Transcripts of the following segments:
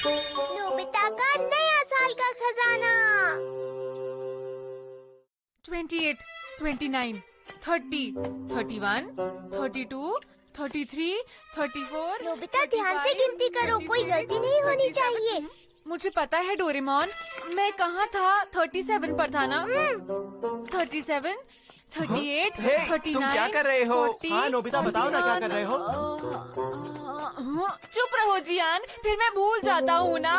Nobita का नया साल का खजाना। 28, 29, 30, 31, 32, 33, 34। नोबिता ध्यान से गिनती करो, कोई गलती नहीं होनी चाहिए। मुझे पता है डोरेमोन, मैं कहाँ था? 37 पर था ना? 37, 38, 39, तुम क्या कर रहे हो? 40, हाँ नोबिता, बताओ ना क्या कर रहे हो? चुप रहो जियान, फिर मैं भूल जाता हूँ ना।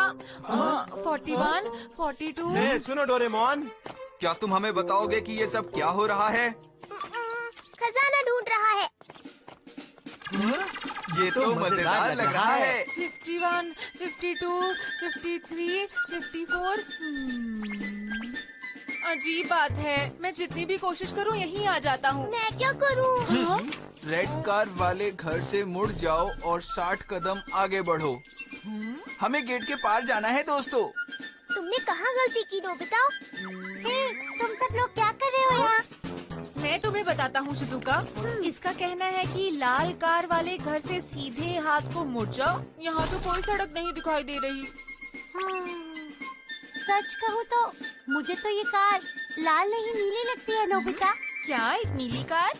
41, 42। सुनो डोरेमोन, क्या तुम हमें बताओगे कि ये सब क्या हो रहा है? खजाना ढूंढ रहा है। ये तो मजेदार लग रहा है। 51, 52, 53, 54। अजीब बात है, मैं जितनी भी कोशिश करूँ यहीं आ जाता हूँ। मैं क्या करूँ? रेड कार वाले घर से मुड़ जाओ और 60 कदम आगे बढ़ो। हमें गेट के पार जाना है दोस्तों। तुमने कहाँ गलती की नोबिता? तुम सब लोग क्या कर रहे हो यहाँ? मैं तुम्हें बताता हूँ शिजुका। इसका कहना है कि लाल कार वाले घर से सीधे हाथ को मुड़ जाओ। यहाँ तो कोई सड़क नहीं दिखाई दे रही। सच कहूँ तो मुझे तो ये कार लाल नहीं नीली लगती है नोबिता। क्या एक नीली कार?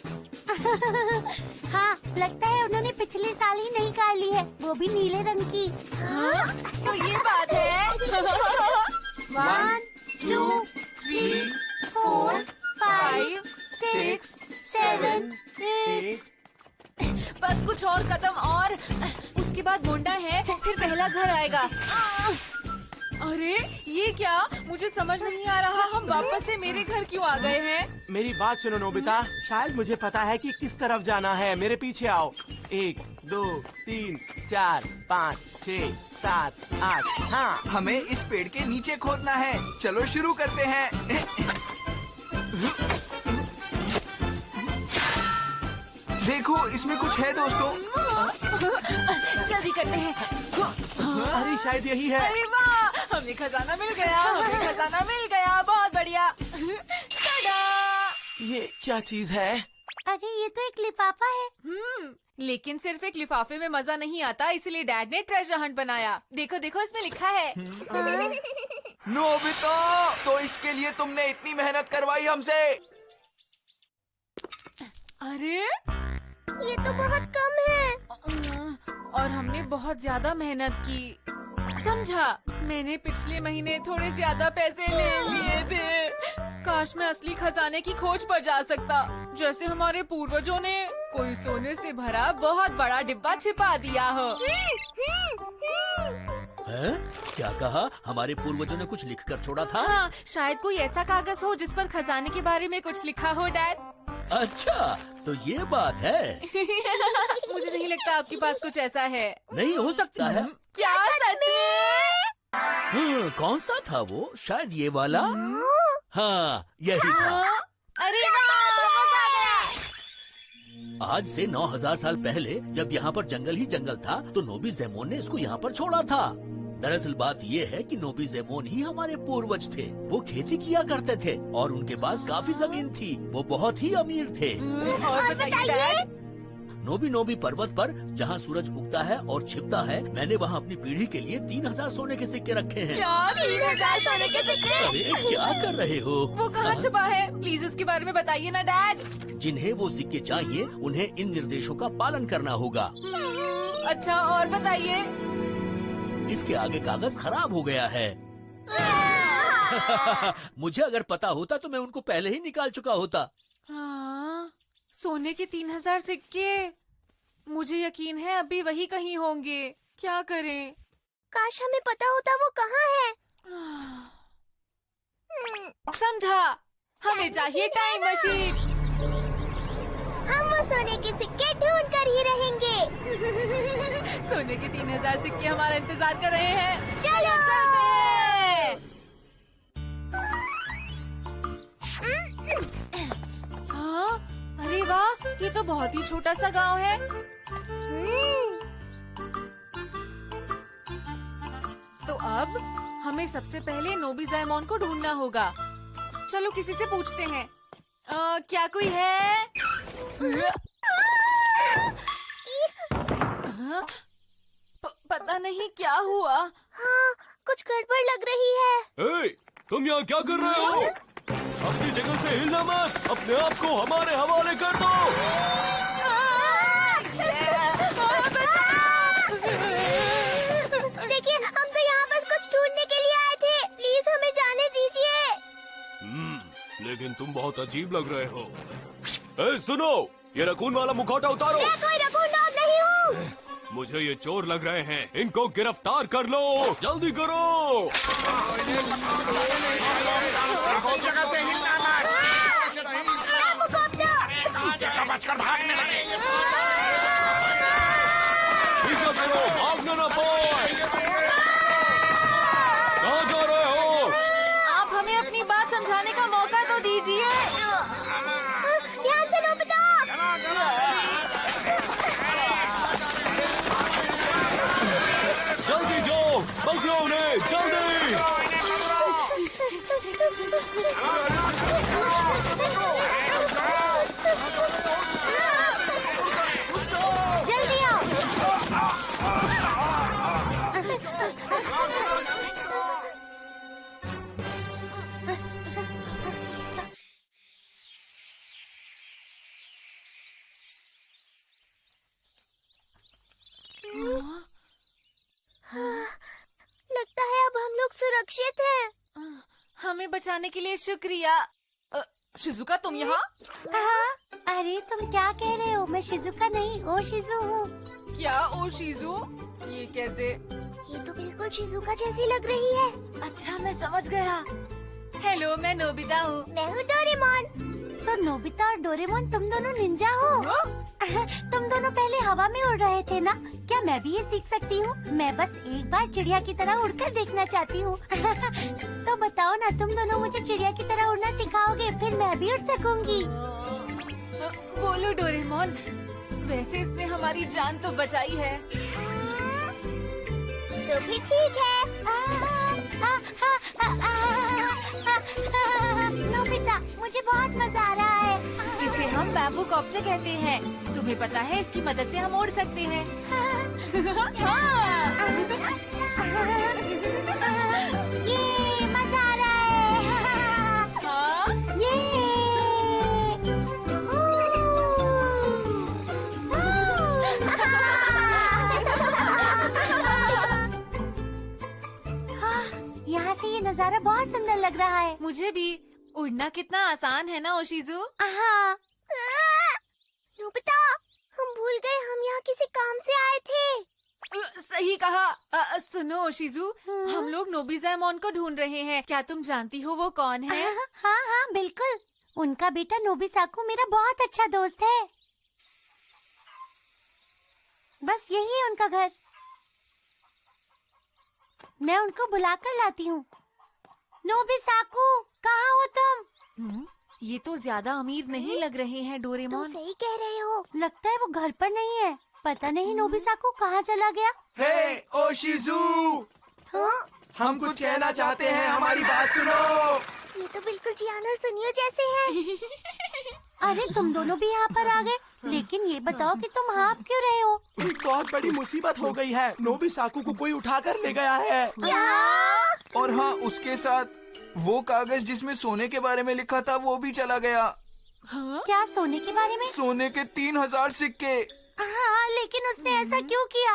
हाँ, लगता है उन्होंने पिछले साल ही नई कार ली है, वो भी नीले रंग की। तो ये बात है। 1, 2, 3, 4, 5, 6, 7, 8। बस कुछ और कदम और उसके बाद मुंडा है, फिर पहला घर आएगा। अरे ये क्या, मुझे समझ नहीं आ रहा, हम वापस से मेरे घर क्यों आ गए हैं? मेरी बात सुनो नोबिता, शायद मुझे पता है कि किस तरफ जाना है। मेरे पीछे आओ। 1, 2, 3, 4, 5, 6, 7, 8। हाँ, हमें इस पेड़ के नीचे खोदना है। चलो शुरू करते हैं। देखो, इसमें कुछ है दोस्तों। जल्दी करते हैं। अरे शायद यही है। अरे वाह, हमें खजाना मिल गया, हमें खजाना मिल गया, बहुत बढ़िया। टाडा! ये क्या चीज है? अरे ये तो एक लिफाफा है। लेकिन सिर्फ एक लिफाफे में मजा नहीं आता, इसलिए डैड ने ट्रेजर हंट बनाया। देखो देखो, इसमें लिखा है। नोबिता, तो इसके लिए तुमने इतनी मेहनत करवाई हमसे। अरे ये तो बहुत कम है। और हमने बहुत ज्यादा मेहनत की, समझा? मैंने पिछले महीने थोड़े ज्यादा पैसे ले लिए थे। काश मैं असली खजाने की खोज पर जा सकता, जैसे हमारे पूर्वजों ने कोई सोने से भरा बहुत बड़ा डिब्बा छिपा दिया हो। हैं? क्या कहा? हमारे पूर्वजों ने कुछ लिख कर छोड़ा था? हाँ, शायद कोई ऐसा कागज हो जिस पर खजाने के बारे में कुछ लिखा हो डैड। अच्छा, तो ये बात है। मुझे नहीं लगता आपके पास कुछ ऐसा है। नहीं हो सकता है। क्या सच में? कौन सा था वो? शायद ये वाला। हाँ, यही था। अरे वाह! आज से 9000 साल पहले जब यहाँ पर जंगल ही जंगल था, तो नोबी ज़ेमोन ने इसको यहाँ पर छोड़ा था। दरअसल बात ये है कि नोबी ज़ेमोन ही हमारे पूर्वज थे। वो खेती किया करते थे और उनके पास काफी जमीन थी। वो बहुत ही अमीर थे। और बताइए डैड। नोबी पर्वत पर जहाँ सूरज उगता है और छिपता है, मैंने वहाँ अपनी पीढ़ी के लिए 3000 सोने के सिक्के रखे हैं। क्या 3000 सोने के सिक्के? अरे क्या कर रहे हो? वो कहाँ छुपा है? प्लीज उसके बारे में बताइए ना डैड। जिन्हें वो सिक्के चाहिए, उन्हें इन निर्देशों का पालन करना होगा। अच्छा, और बताइए। इसके आगे कागज खराब हो गया है। मुझे अगर पता होता तो मैं उनको पहले ही निकाल चुका होता। हाँ, सोने के 3000 सिक्के। मुझे यकीन है अभी वही कहीं होंगे। क्या करें? काश हमें पता होता वो कहाँ है। समझा, हमें चाहिए टाइम मशीन। हम वो सोने के सिक्के ढूंढ कर ही रहेंगे। सोने के 3000 सिक्के हमारा इंतजार कर रहे हैं। चलो चलते हैं। हाँ, अरे वाह, ये तो बहुत ही छोटा सा गांव है। तो अब हमें सबसे पहले नोबी ज़ेमोन को ढूंढना होगा। चलो किसी से पूछते हैं। क्या कोई है? पता नहीं क्या हुआ। हाँ, कुछ गड़बड़ लग रही है। तुम यहाँ क्या कर रहे हो? अपनी जगह से हिलना मत, अपने आप को हमारे हवाले कर दो। देखिए, हम तो यहाँ बस कुछ ढूंढने के लिए आए थे। प्लीज हमें जाने दीजिए। लेकिन तुम बहुत अजीब लग रहे हो। सुनो, ये रकून वाला मुखौटा उतारो। मैं कोई रकून डॉग नहीं हूँ। मुझे ये चोर लग रहे हैं, इनको गिरफ्तार कर लो, जल्दी करो। बचकर भागने लगे। पीछा करो, भागना ना पाए। कहाँ जा रहे हो? आप हमें अपनी बात समझाने का मौका तो दीजिए। ध्यान से नोबिता। जल्दी जाओ, पकड़ो उन्हें, जल्दी। जल्दी आओ। लगता है अब हम लोग सुरक्षित हैं। हमें बचाने के लिए शुक्रिया। शिजुका, तुम यहाँ? हाँ, अरे तुम क्या कह रहे हो? मैं शिजुका नहीं, ओशिजु हूँ। क्या ओ शिजु? ये कैसे? ये तो बिल्कुल शिजुका जैसी लग रही है। अच्छा, मैं समझ गया। हेलो, मैं नोबिता हूँ। मैं हूँ डोरेमोन। तो नोबिता और डोरेमोन तुम दोनों निंजा हो? तुम दोनों पहले हवा में उड़ रहे थे ना? क्या मैं भी ये सीख सकती हूँ? मैं बस एक बार चिड़िया की तरह उड़कर देखना चाहती हूँ। तो बताओ ना, तुम दोनों मुझे चिड़िया की तरह उड़ना सिखाओगे, फिर मैं भी उड़ सकूंगी। बोलो डोरेमोन, वैसे इसने हमारी जान तो बचाई है। तो भी ठीक है। नोबिता, मुझे बहुत मजा आ रहा है। इसे हम बैम्बू कॉप्टर कहते हैं। तुम्हें पता है, इसकी मदद से हम उड़ सकते हैं। ये मजा आ रहा है। हाँ? ये यहाँ से ये नजारा बहुत सुंदर लग रहा है। मुझे भी। उड़ना कितना आसान है ना ओशिजु? हाँ। नोबिता, हम भूल गए हम यहाँ किसी काम से आए थे। सही कहा। सुनो ओशिजु, हम लोग नोबिज़ेमोन को ढूंढ रहे हैं। क्या तुम जानती हो वो कौन है? हाँ हाँ बिल्कुल। उनका बेटा नोबिसाकु मेरा बहुत अच्छा दोस्त है। बस यही है उनका घर। मैं उनको बुलाकर लाती हूँ। नोबिसाकु, कहाँ हो तुम? ये तो ज्यादा अमीर नहीं लग रहे हैं तुम डोरेमोन। सही कह रहे हो। लगता है वो घर पर नहीं है। पता नहीं नोबिसाकु कहाँ चला गया। हे ओशिजु, हाँ? हम कुछ कहना चाहते हैं, हमारी बात सुनो। ये तो बिल्कुल जियान और सुनियो जैसे हैं। अरे तुम दोनों भी यहाँ पर आ गए, लेकिन ये बताओ कि तुम हाँफ क्यों रहे हो? बहुत बड़ी मुसीबत हो गई है। नोबिसाकु को कोई उठाकर ले गया है। क्या? और हाँ, उसके साथ वो कागज जिसमें सोने के बारे में लिखा था वो भी चला गया। हाँ? क्या सोने के बारे में? सोने के 3000 सिक्के। हाँ, लेकिन उसने ऐसा क्यों किया?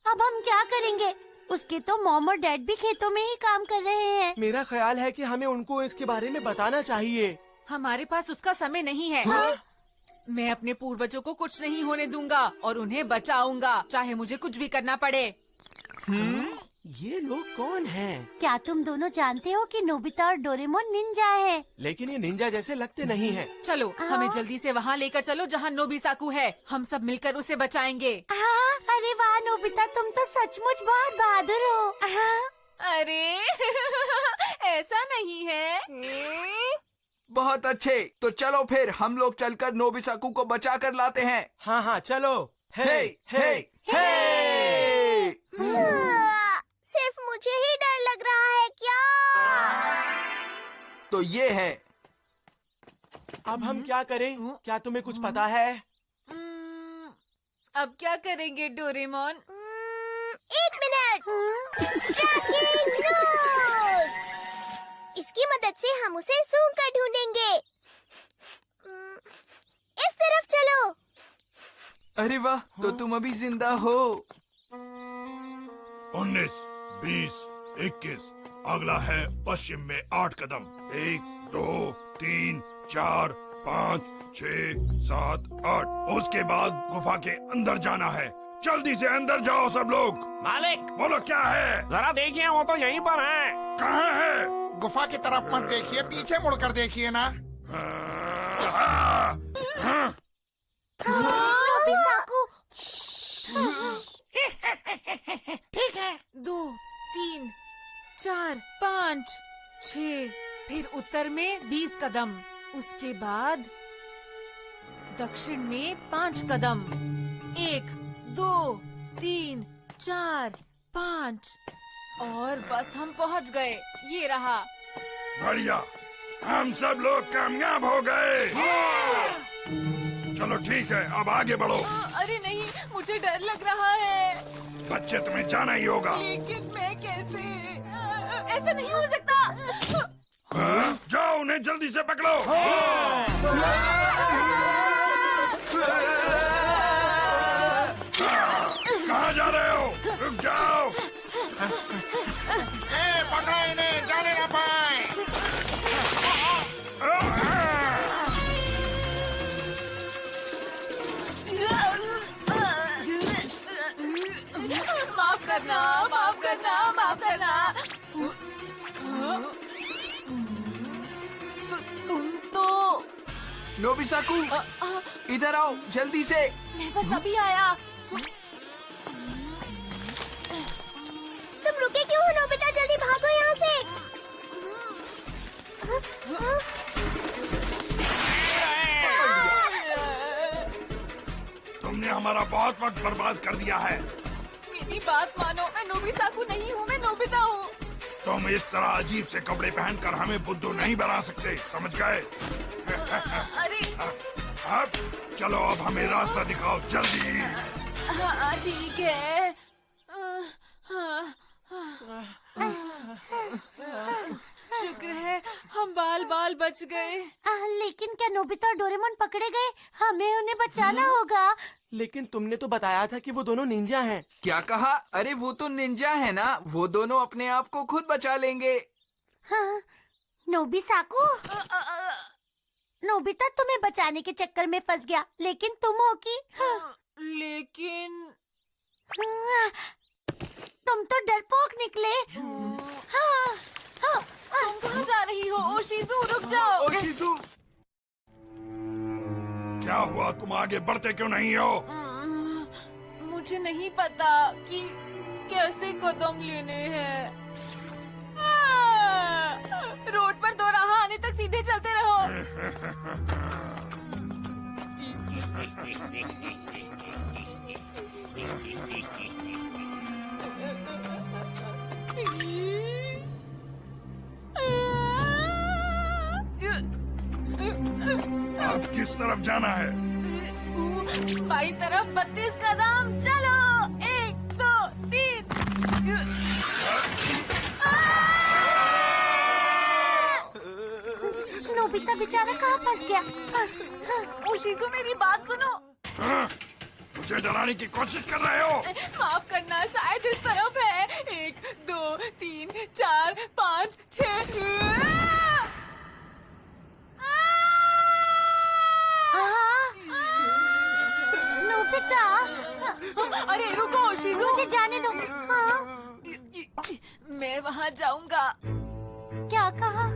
अब हम क्या करेंगे? उसके तो मॉम और डैड भी खेतों में ही काम कर रहे हैं। मेरा ख्याल है कि हमें उनको इसके बारे में बताना चाहिए। हमारे पास उसका समय नहीं है। मैं अपने पूर्वजों को कुछ नहीं होने दूंगा और उन्हें बचाऊंगा, चाहे मुझे कुछ भी करना पड़े। ये लोग कौन हैं? क्या तुम दोनों जानते हो कि नोबिता और डोरेमोन निंजा हैं? लेकिन ये निंजा जैसे लगते नहीं हैं। चलो, हमें जल्दी से वहाँ लेकर चलो जहाँ नोबिसाकु है। हम सब मिलकर उसे बचाएंगे। हाँ, अरे वाह नोबिता, तुम तो सचमुच बहुत बहादुर हो। हाँ। अरे ऐसा नहीं है। बहुत अच्छे, तो चलो फिर हम लोग चलकर नोबिसाकु को बचा कर लाते हैं। हाँ हाँ चलो। हे हे हे। सिर्फ मुझे ही डर लग रहा है क्या? तो ये है। अब हम क्या करें? क्या तुम्हें कुछ पता है? अब क्या करेंगे डोरेमोन? एक मिनट। Trekking knows. इसकी मदद से हम उसे सूंघ कर ढूंढेंगे। इस तरफ चलो। अरे वाह, तो तुम अभी जिंदा हो। 19, 20, 21। अगला है पश्चिम में 8 कदम। 1, 2, 3, 4, 5, 6, 7, 8। उसके बाद गुफा के अंदर जाना है। जल्दी से अंदर जाओ सब लोग। मालिक, बोलो क्या है? जरा देखिए, वो तो यहीं पर है। कहाँ है? गुफा की तरफ मत देखिए, पीछे मुड़कर देखिए ना। ठीक है। 2, 3, 4, 5, 6। फिर उत्तर में 20 कदम। उसके बाद दक्षिण में 5 कदम। 1, 2, 3, 4, 5। और बस हम पहुंच गए। ये रहा। बढ़िया, हम सब लोग कामयाब हो गए। चलो ठीक है, अब आगे बढ़ो। अरे नहीं, मुझे डर लग रहा है। बच्चे, तुम्हें जाना ही होगा। लेकिन मैं कैसे? ऐसा नहीं हो सकता। जाओ, उन्हें जल्दी से पकड़ो। कहाँ जा रहे हो? रुक जाओ। पकड़ो इन्हें, जाने ना पाए। माफ करना, माफ करना, माफ करना। तुम तो। नोबिसाकू, इधर आओ जल्दी से। मैं बस अभी आया। तुम रुके क्यों हो नोबिता? जल्दी भागो यहाँ से। तुमने हमारा बहुत वक्त बर्बाद कर दिया है। मेरी बात मानो, मैं नोबिसाकू नहीं हूँ, मैं नोबिता हूँ। तुम इस तरह अजीब से कपड़े पहनकर हमें बुद्धू नहीं बना सकते, समझ गए? अरे अब चलो, अब हमें रास्ता दिखाओ जल्दी। हाँ ठीक है। शुक्र है हम बाल बाल बच गए। लेकिन क्या नोबिता और डोरेमोन पकड़े गए? हमें उन्हें बचाना होगा। लेकिन तुमने तो बताया था कि वो दोनों निंजा हैं। क्या कहा? अरे वो तो निंजा है ना, वो दोनों अपने आप को खुद बचा लेंगे। हाँ, नोबिसाकू, नोबिता तुम्हें बचाने के चक्कर में फंस गया, लेकिन तुम हो कि लेकिन तुम तो डरपोक निकले। हाँ, हाँ, तुम कहाँ जा रही हो? ओशिज़ु, रुक जाओ। ओशिज़ु, क्या हुआ? तुम आगे बढ़ते क्यों नहीं हो? मुझे नहीं पता कि कैसे कदम लेने हैं। रोड पर दोराहा आने तक सीधे चलते रहो। अब किस तरफ जाना है? बाई तरफ 32 कदम। चलो, 1, 2, 3। नोबिता बेचारा कहाँ फंस गया? ओशिज़ु, मेरी बात सुनो। मुझे डराने की कोशिश कर रहे हो? माफ करना, शायद इस तरफ है। 1, 2, 3, 4, 5, 6। नोबिता, अरे रुको ओशिज़ु, मुझे जाने दो। हाँ? मैं वहाँ जाऊंगा। क्या कहा?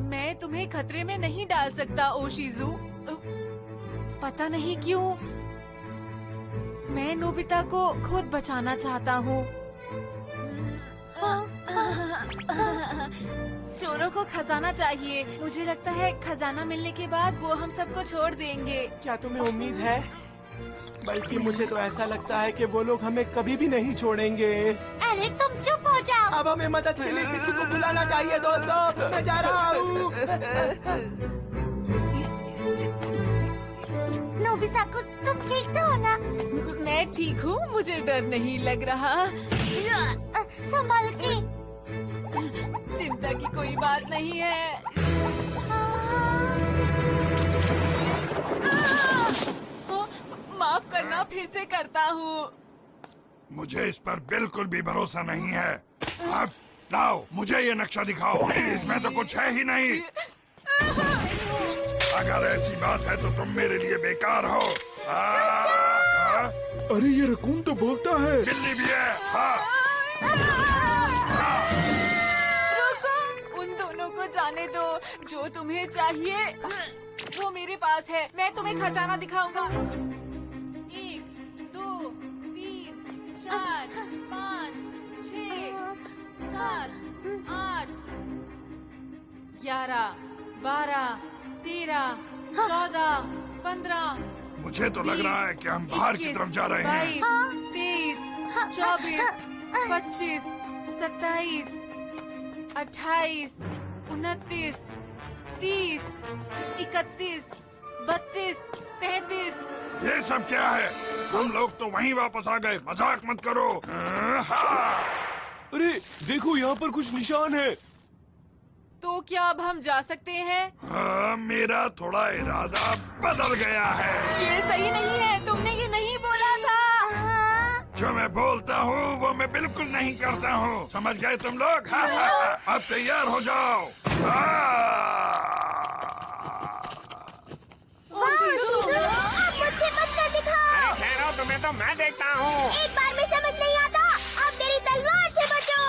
मैं तुम्हें खतरे में नहीं डाल सकता ओशिज़ु। पता नहीं क्यों, मैं नोबिता को खुद बचाना चाहता हूँ। चोरों को खजाना चाहिए। मुझे लगता है खजाना मिलने के बाद वो हम सबको छोड़ देंगे। क्या तुम्हें उम्मीद है? बल्कि मुझे तो ऐसा लगता है कि वो लोग हमें कभी भी नहीं छोड़ेंगे। अरे तुम चुप हो जाओ। अब हमें मदद के लिए किसी को बुलाना चाहिए दोस्तों। मैं जा रहा हूँ। नोबिसाकू, तुम ठीक तो हो ना? मैं मैं ठीक हूँ, मुझे डर नहीं लग रहा। संभल के। चिंता की कोई बात नहीं है। माफ करना, फिर से करता हूँ। मुझे इस पर बिल्कुल भी भरोसा नहीं है। अब लाओ, मुझे ये नक्शा दिखाओ। इसमें तो कुछ है ही नहीं। अगर ऐसी बात है तो तुम मेरे लिए बेकार हो। अरे ये रकून तो बोलता है। बिल्ली भी है। हाँ। रुको, उन दोनों को जाने दो। जो तुम्हें चाहिए वो मेरे पास है। मैं तुम्हें खजाना दिखाऊंगा। 1, 2, 3, 4, 5, 6, 7, 8, 11, 12, 13, 14, 15। मुझे तो लग रहा है कि हम बाहर की तरफ जा रहे हैं। 22, 23, 24, 25, 27, 28, 29, 30, 31, 32, 33। ये सब क्या है? हम लोग तो वहीं वापस आ गए। मजाक मत करो। अरे देखो, यहाँ पर कुछ निशान है। तो क्या अब हम जा सकते हैं? हाँ, मेरा थोड़ा इरादा बदल गया है। ये सही नहीं है, तुमने ये नहीं बोला था। जो मैं बोलता हूँ वो मैं बिल्कुल नहीं करता हूँ। समझ गए तुम लोग? अब तैयार हो जाओ। मुझे मत कर दिखाओ। ठहरो, तुम्हें तो मैं देखता हूँ। एक बार में समझ नहीं आता। अब मेरी तलवार से बचो।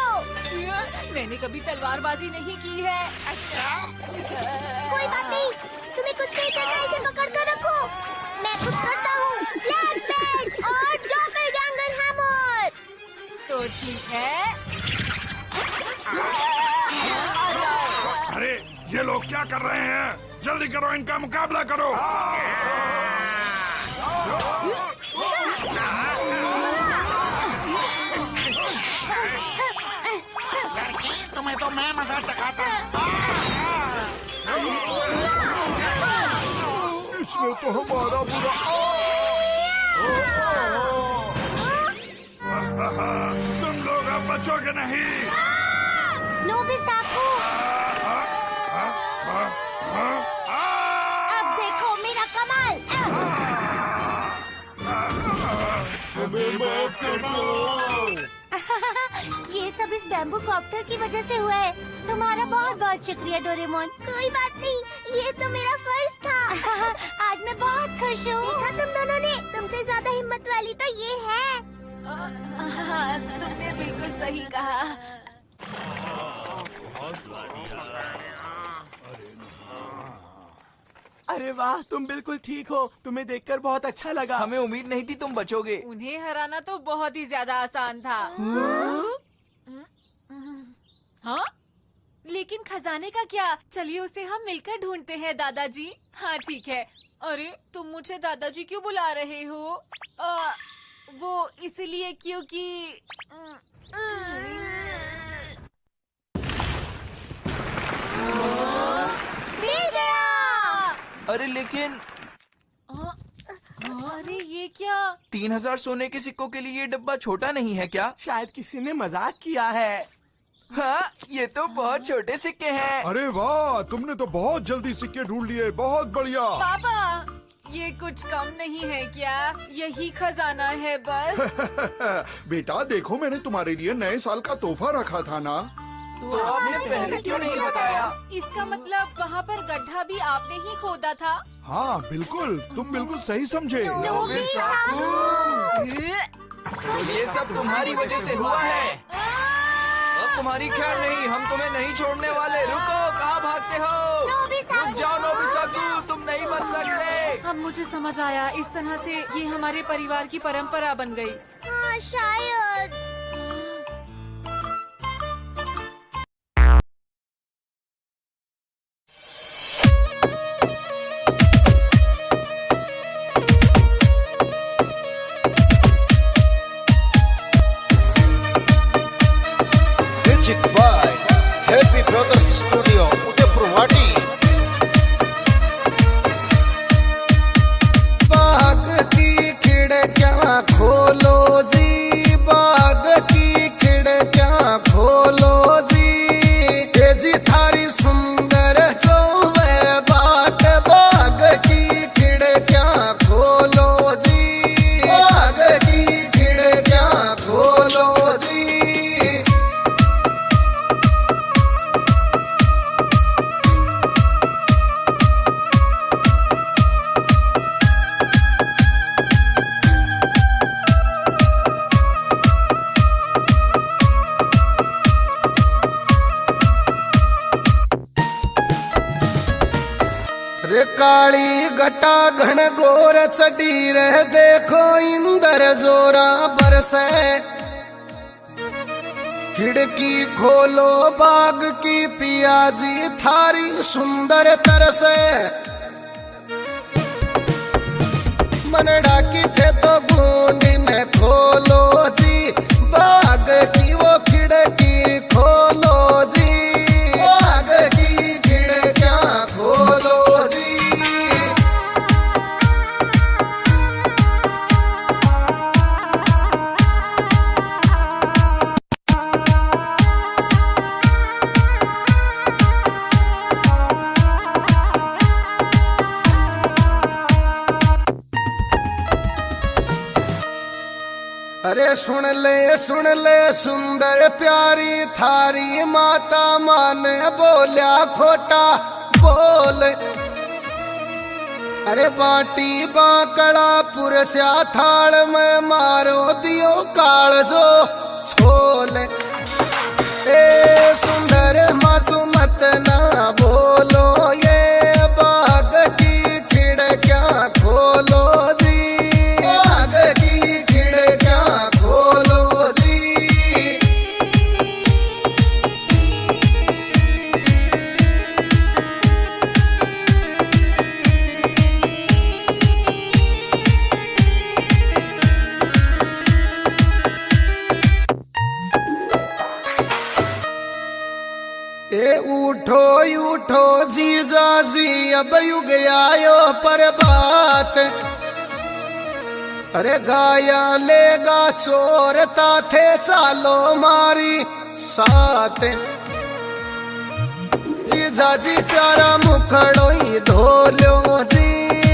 मैंने कभी तलवारबाजी नहीं की है। कोई बात नहीं, तुम्हें कुछ नहीं करना, इसे पकड़ कर रखो। मैं कुछ करता हूँ। ब्लैक बेल्ट और डॉपलगैंगर हैमर। तो ठीक है, आ जाओ। अरे ये लोग क्या कर रहे हैं? जल्दी करो, इनका मुकाबला करो। तुम्हें तो मैं मजा चखाता हूँ। इसमें तो हमारा बुरा। तुम लोग अब बचोगे नहीं। नोबिसाकू, अब देखो मेरा कमाल। ये सब इस बैम्बू कॉप्टर की वजह से हुआ है। तुम्हारा बहुत बहुत शुक्रिया डोरेमोन। कोई बात नहीं, ये तो मेरा फर्ज था। आज मैं बहुत खुश हूँ। देखा तुम दोनों ने? तुमसे ज्यादा हिम्मत वाली तो ये है। हाँ, तुमने बिल्कुल सही कहा। अरे वाह, तुम बिल्कुल ठीक हो। तुम्हें देखकर बहुत अच्छा लगा। हमें उम्मीद नहीं थी तुम बचोगे। उन्हें हराना तो बहुत ही ज्यादा आसान था। हाँ? लेकिन खजाने का क्या? चलिए उसे हम मिलकर ढूंढते हैं दादाजी। हाँ ठीक है। अरे तुम मुझे दादाजी क्यों बुला रहे हो? वो इसलिए क्योंकि मिल गया। अरे लेकिन अरे ये क्या? 3000 सोने के सिक्कों के लिए ये डब्बा छोटा नहीं है क्या? शायद किसी ने मजाक किया है। हाँ, ये तो बहुत छोटे सिक्के हैं। अरे वाह, तुमने तो बहुत जल्दी सिक्के ढूंढ लिए। बहुत बढ़िया। पापा, ये कुछ कम नहीं है क्या? यही खजाना है बस। बेटा देखो, मैंने तुम्हारे लिए नए साल का तोहफा रखा था ना। तो आपने पहले क्यों नहीं बताया? इसका मतलब वहाँ पर गड्ढा भी आपने ही खोदा था? हाँ बिल्कुल, तुम बिल्कुल सही समझे। नोबिसाकू, तो ये सब तुम्हारी वजह से हुआ है। अब तुम्हारी खैर नहीं, हम तुम्हें नहीं छोड़ने वाले। रुको, कहाँ भागते हो? रुक जाओ नोबिसाकू, तुम नहीं बच सकते। अब मुझे समझ आया, इस तरह से ये हमारे परिवार की परंपरा बन गई। हाँ शायद। Music by Happy Brothers Studio, Udaipurwati. बाग की खिड़कियां खोल अरे काली घटा घन गोर चढ़ी रह देखो इंदर जोरा बरसे खिड़की खोलो बाग की पियाजी थारी सुंदर तरसे मन डाकी थे तो गूंडी ने खोलो जी बाग की वो खिड़की खोलो जी बाग की खिड़कियां खोलो जी। अरे सुन ले सुंदर प्यारी थारी माता माने बोल्या खोटा बोल अरे बाटी बाकड़ा पुरस्या थाल में मारो दियो कालजो छोल ए सुंदर मासूमत ना बोलो ये बाग की खिड़कियां खोलो जी बाग की खिड़कियां खोलो जी। ए उठो उठो जीजा जी अब युग आयो पर बात अरे गाया लेगा चोरता थे चालो मारी साथ जीजा जी प्यारा मुखड़ो ही धो लो जी